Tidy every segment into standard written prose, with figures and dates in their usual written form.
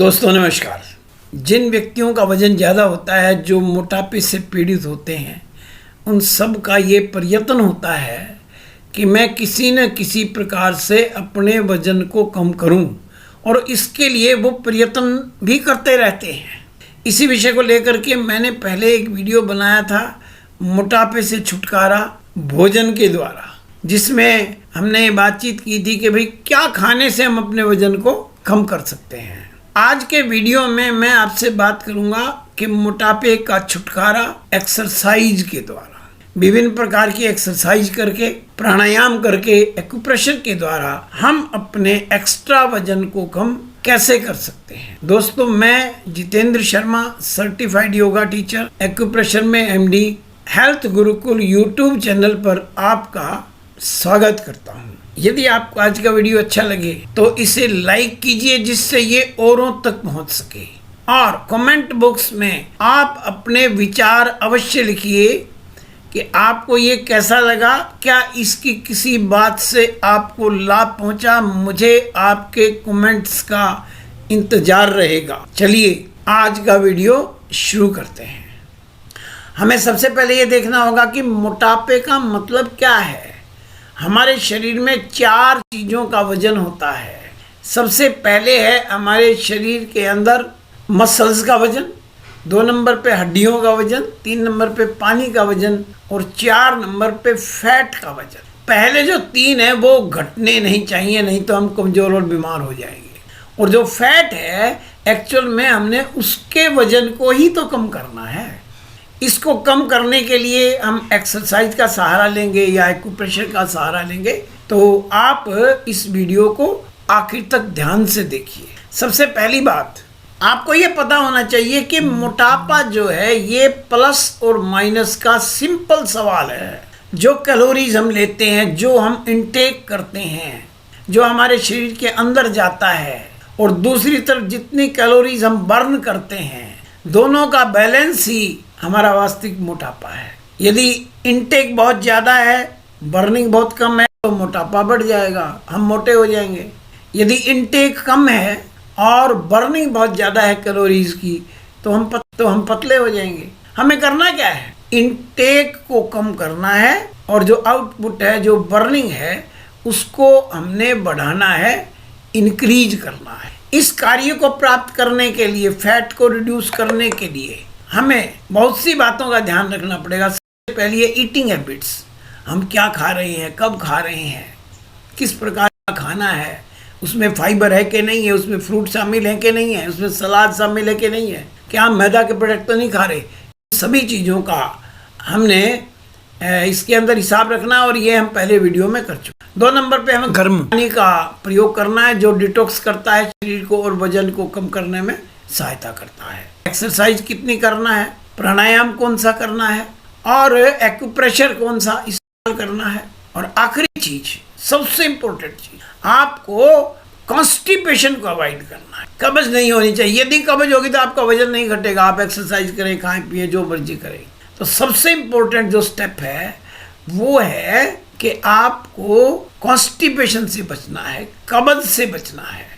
दोस्तों नमस्कार। जिन व्यक्तियों का वजन ज़्यादा होता है, जो मोटापे से पीड़ित होते हैं, उन सब का ये प्रयत्न होता है कि मैं किसी न किसी प्रकार से अपने वजन को कम करूं, और इसके लिए वो प्रयत्न भी करते रहते हैं। इसी विषय को लेकर के मैंने पहले एक वीडियो बनाया था, मोटापे से छुटकारा भोजन के द्वारा, जिसमें हमने बातचीत की थी कि भाई क्या खाने से हम अपने वजन को कम कर सकते हैं। आज के वीडियो में मैं आपसे बात करूंगा कि मोटापे का छुटकारा एक्सरसाइज के द्वारा, विभिन्न प्रकार की एक्सरसाइज करके, प्राणायाम करके, एक्यूप्रेशर के द्वारा हम अपने एक्स्ट्रा वजन को कम कैसे कर सकते हैं। दोस्तों, मैं Jitendra Sharma, certified yoga teacher, acupressure में MD, health Gurukul YouTube channel पर आपका स्वागत करता हूं। यदि आपको आज का वीडियो अच्छा लगे तो इसे लाइक कीजिए, जिससे ये औरों तक पहुंच सके, और कमेंट बॉक्स में आप अपने विचार अवश्य लिखिए कि आपको ये कैसा लगा, क्या इसकी किसी बात से आपको लाभ पहुंचा। मुझे आपके कमेंट्स का इंतजार रहेगा। चलिए आज का वीडियो शुरू करते हैं। हमें सबसे पहले ये देखना होगा कि मोटापे का मतलब क्या है। हमारे शरीर में 4 चीज़ों का वजन होता है। सबसे पहले है हमारे शरीर के अंदर मसल्स का वजन, 2 नंबर पे हड्डियों का वजन, 3 नंबर पे पानी का वजन, और 4 नंबर पे फैट का वजन। पहले जो 3 है वो घटने नहीं चाहिए, नहीं तो हम कमज़ोर और बीमार हो जाएंगे। और जो फैट है, एक्चुअल में हमने उसके वजन को ही तो कम करना है। इसको कम करने के लिए हम एक्सरसाइज का सहारा लेंगे या एक्यूप्रेशर का सहारा लेंगे। तो आप इस वीडियो को आखिर तक ध्यान से देखिए। सबसे पहली बात, आपको ये पता होना चाहिए कि मोटापा जो है ये प्लस और माइनस का सिंपल सवाल है। जो कैलोरीज हम लेते हैं, जो हम इनटेक करते हैं, जो हमारे शरीर के अंदर जाता है, और दूसरी तरफ जितनी कैलोरीज हम बर्न करते हैं, दोनों का बैलेंस ही हमारा वास्तविक मोटापा है। यदि इनटेक बहुत ज़्यादा है, बर्निंग बहुत कम है, तो मोटापा बढ़ जाएगा, हम मोटे हो जाएंगे। यदि इनटेक कम है और बर्निंग बहुत ज़्यादा है कैलोरीज की, तो हम पतले हो जाएंगे। हमें करना क्या है? इनटेक को कम करना है, और जो आउटपुट है, जो बर्निंग है, उसको हमने बढ़ाना है, इंक्रीज करना है। इस कार्य को प्राप्त करने के लिए, फैट को रिड्यूस करने के लिए हमें बहुत सी बातों का ध्यान रखना पड़ेगा। सबसे पहले ईटिंग हैबिट्स, हम क्या खा रहे हैं, कब खा रहे हैं, किस प्रकार का खाना है, उसमें फाइबर है कि नहीं है, उसमें फ्रूट शामिल है कि नहीं है, उसमें सलाद शामिल है कि नहीं है, क्या हम मैदा के प्रोडक्ट तो नहीं खा रहे। सभी चीज़ों का हमने इसके अंदर हिसाब रखना, और ये हम पहले वीडियो में कर चुके। 2 नंबर पे हमें गर्म पानी का प्रयोग करना है, जो डिटॉक्स करता है शरीर को और वजन को कम करने में सहायता करता है। एक्सरसाइज कितनी करना है, प्राणायाम कौन सा करना है, और एक्यूप्रेशर कौन सा इस्तेमाल करना है। और आखिरी चीज, सबसे इम्पोर्टेंट चीज, आपको कॉन्स्टिपेशन को अवॉइड करना है। कब्ज नहीं होनी चाहिए। यदि कब्ज होगी तो आपका वजन नहीं घटेगा। आप एक्सरसाइज करें, खाएं पिए, जो मर्जी करें। तो सबसे इम्पोर्टेंट जो स्टेप है वो है कि आपको कॉन्स्टिपेशन से बचना है, कब्ज से बचना है।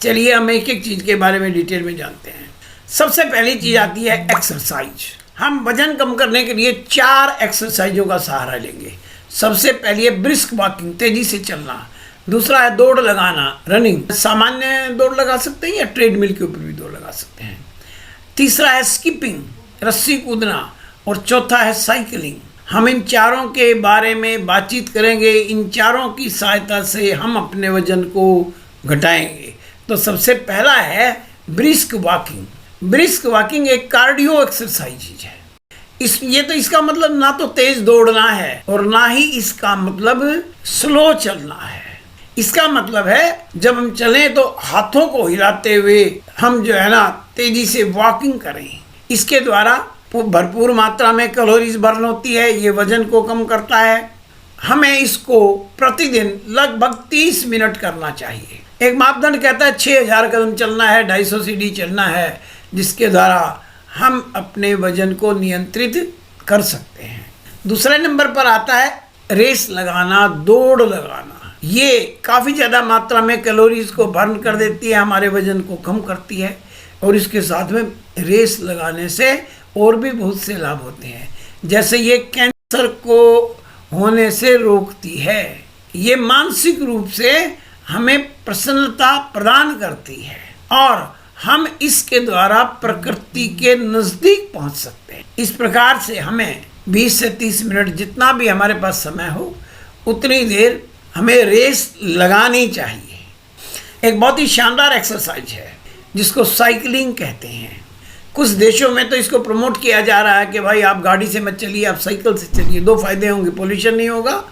चलिए हम एक एक चीज़ के बारे में डिटेल में जानते हैं। सबसे पहली चीज़ आती है एक्सरसाइज। हम वजन कम करने के लिए 4 एक्सरसाइजों का सहारा लेंगे। सबसे पहली है ब्रिस्क वॉकिंग, तेजी से चलना। दूसरा है दौड़ लगाना, रनिंग, सामान्य दौड़ लगा सकते हैं या ट्रेडमिल के ऊपर भी दौड़ लगा सकते हैं। तीसरा है स्किपिंग, रस्सी कूदना, और चौथा है साइकिलिंग। हम इन चारों के बारे में बातचीत करेंगे। इन चारों की सहायता से हम अपने वजन को घटाएंगे। तो सबसे पहला है ब्रिस्क वॉकिंग। ब्रिस्क वॉकिंग एक कार्डियो एक्सरसाइज है। इसका मतलब ना तो तेज दौड़ना है और ना ही इसका मतलब स्लो चलना है। इसका मतलब है जब हम चलें तो हाथों को हिलाते हुए हम जो है ना तेजी से वॉकिंग करें। इसके द्वारा भरपूर मात्रा में कैलोरीज बर्न होती है, ये वजन को कम करता है। हमें इसको प्रतिदिन लगभग 30 मिनट करना चाहिए। एक मापदंड कहता है 6000 कदम चलना है, 250 सीढ़ी चलना है, जिसके द्वारा हम अपने वजन को नियंत्रित कर सकते हैं। दूसरे नंबर पर आता है रेस लगाना, दौड़ लगाना। ये काफ़ी ज़्यादा मात्रा में कैलोरीज को बर्न कर देती है, हमारे वजन को कम करती है, और इसके साथ में रेस लगाने से और भी बहुत से लाभ होते हैं। जैसे ये कैंसर को होने से रोकती है, ये मानसिक रूप से हमें प्रसन्नता प्रदान करती है, और हम इसके द्वारा प्रकृति के नज़दीक पहुंच सकते हैं। इस प्रकार से हमें 20 से 30 मिनट जितना भी हमारे पास समय हो उतनी देर हमें रेस लगानी चाहिए। एक बहुत ही शानदार एक्सरसाइज है जिसको साइकिलिंग कहते हैं। कुछ देशों में तो इसको प्रमोट किया जा रहा है कि भाई आप गाड़ी से मत चलिए, आप साइकिल से चलिए। 2 फायदे होंगे, पोल्यूशन नहीं होगा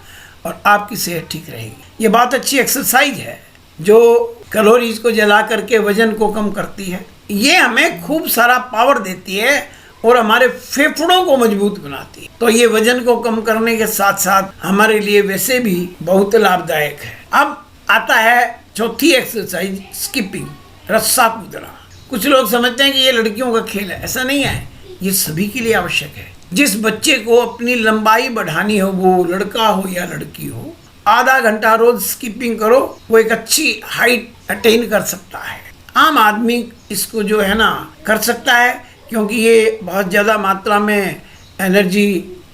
और आपकी सेहत ठीक रहेगी। ये बहुत अच्छी एक्सरसाइज है जो कैलोरीज को जला करके वजन को कम करती है। ये हमें खूब सारा पावर देती है और हमारे फेफड़ों को मजबूत बनाती है। तो ये वजन को कम करने के साथ साथ हमारे लिए वैसे भी बहुत लाभदायक है। अब आता है चौथी एक्सरसाइज, स्किपिंग, रस्सा कूदना। कुछ लोग समझते हैं कि ये लड़कियों का खेल है, ऐसा नहीं है, ये सभी के लिए आवश्यक है। जिस बच्चे को अपनी लंबाई बढ़ानी हो, वो लड़का हो या लड़की हो, आधा घंटा रोज स्किपिंग करो, वो एक अच्छी हाइट अटेन कर सकता है। आम आदमी इसको जो है ना कर सकता है, क्योंकि ये बहुत ज़्यादा मात्रा में एनर्जी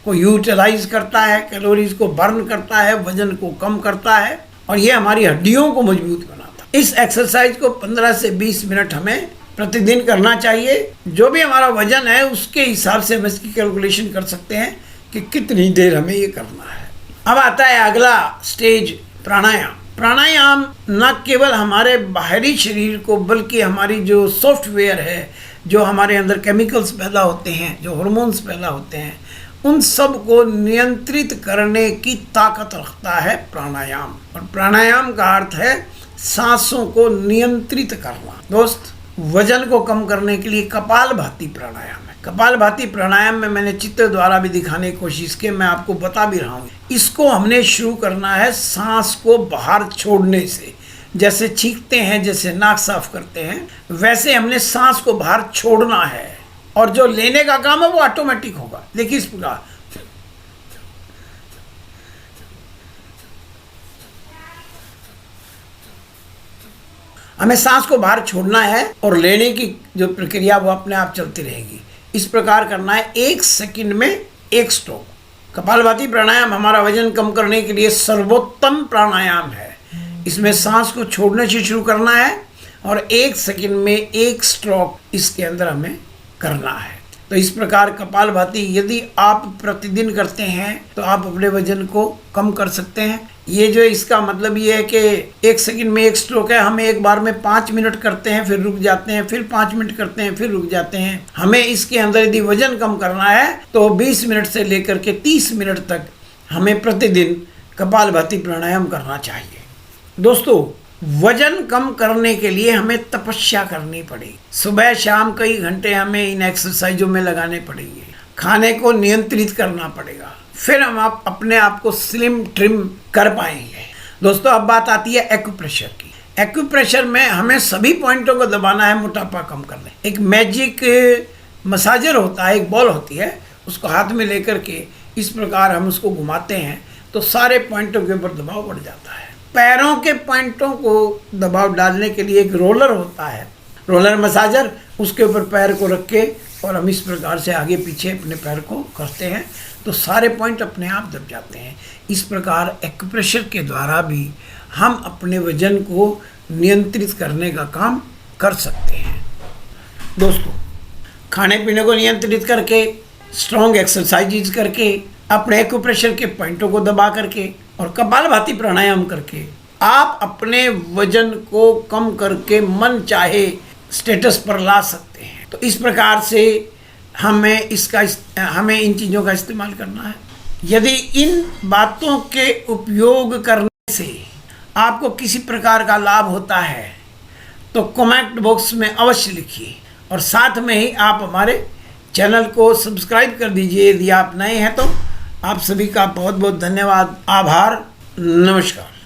को यूटिलाइज करता है, कैलोरीज को बर्न करता है, वजन को कम करता है, और ये हमारी हड्डियों को मजबूत बनाता है। इस एक्सरसाइज को 15 से 20 मिनट हमें प्रतिदिन करना चाहिए। जो भी हमारा वजन है उसके हिसाब से हम इसकी कैलकुलेशन कर सकते हैं कि कितनी देर हमें ये करना है। अब आता है अगला स्टेज, प्राणायाम। प्राणायाम न केवल हमारे बाहरी शरीर को बल्कि हमारी जो सॉफ्टवेयर है, जो हमारे अंदर केमिकल्स पैदा होते हैं, जो हार्मोन्स पैदा होते हैं, उन सब को नियंत्रित करने की ताकत रखता है प्राणायाम। और प्राणायाम का अर्थ है सांसों को नियंत्रित करना। दोस्त, वजन को कम करने के लिए कपालभाति प्राणायाम है। कपालभाति प्राणायाम में मैंने चित्र द्वारा भी दिखाने की कोशिश की, मैं आपको बता भी रहा हूँ। इसको हमने शुरू करना है सांस को बाहर छोड़ने से। जैसे छींकते हैं, जैसे नाक साफ करते हैं, वैसे हमने सांस को बाहर छोड़ना है, और जो लेने का काम है वो ऑटोमेटिक होगा। देखिए इस प्रकार, हमें सांस को बाहर छोड़ना है और लेने की जो प्रक्रिया वो अपने आप चलती रहेगी। इस प्रकार करना है, 1 सेकंड में 1 स्ट्रोक। कपालभाति प्राणायाम हमारा वजन कम करने के लिए सर्वोत्तम प्राणायाम है। इसमें सांस को छोड़ने से शुरू करना है और 1 सेकंड में 1 स्ट्रोक इसके अंदर हमें करना है। तो इस प्रकार कपालभाति यदि आप प्रतिदिन करते हैं तो आप अपने वजन को कम कर सकते हैं। ये जो इसका मतलब ये है कि 1 सेकंड में 1 स्ट्रोक है, हम एक बार में 5 मिनट करते हैं, फिर रुक जाते हैं, फिर 5 मिनट करते हैं, फिर रुक जाते हैं। हमें इसके अंदर यदि वजन कम करना है तो 20 मिनट से लेकर के 30 मिनट तक हमें प्रतिदिन कपालभाति प्राणायाम करना चाहिए। दोस्तों, वजन कम करने के लिए हमें तपस्या करनी पड़ेगी। सुबह शाम कई घंटे हमें इन एक्सरसाइजों में लगाने पड़ेंगे। खाने को नियंत्रित करना पड़ेगा, फिर हम अपने आप को स्लिम ट्रिम कर पाएंगे। दोस्तों, अब बात आती है एक्यूप्रेशर की। एक्यूप्रेशर में हमें सभी पॉइंटों को दबाना है मोटापा कम करने। एक मैजिक मसाजर होता है, एक बॉल होती है, उसको हाथ में लेकर के इस प्रकार हम उसको घुमाते हैं तो सारे पॉइंटों के ऊपर दबाव बढ़ जाता है। पैरों के पॉइंटों को दबाव डालने के लिए एक रोलर होता है, रोलर मसाजर, उसके ऊपर पैर को रख के और हम इस प्रकार से आगे पीछे अपने पैर को करते हैं तो सारे पॉइंट अपने आप दब जाते हैं। इस प्रकार एक्यूप्रेशर के द्वारा भी हम अपने वजन को नियंत्रित करने का काम कर सकते हैं। दोस्तों, खाने पीने को नियंत्रित करके, स्ट्रॉन्ग एक्सरसाइज करके, अपने एक्यूप्रेशर के पॉइंटों को दबा करके और कपालभाति प्राणायाम करके आप अपने वजन को कम करके मन चाहे स्टेटस पर ला सकते हैं। तो इस प्रकार से हमें इन चीज़ों का इस्तेमाल करना है। यदि इन बातों के उपयोग करने से आपको किसी प्रकार का लाभ होता है तो कमेंट बॉक्स में अवश्य लिखिए, और साथ में ही आप हमारे चैनल को सब्सक्राइब कर दीजिए। यदि आप नए हैं तो आप सभी का बहुत बहुत धन्यवाद, आभार, नमस्कार।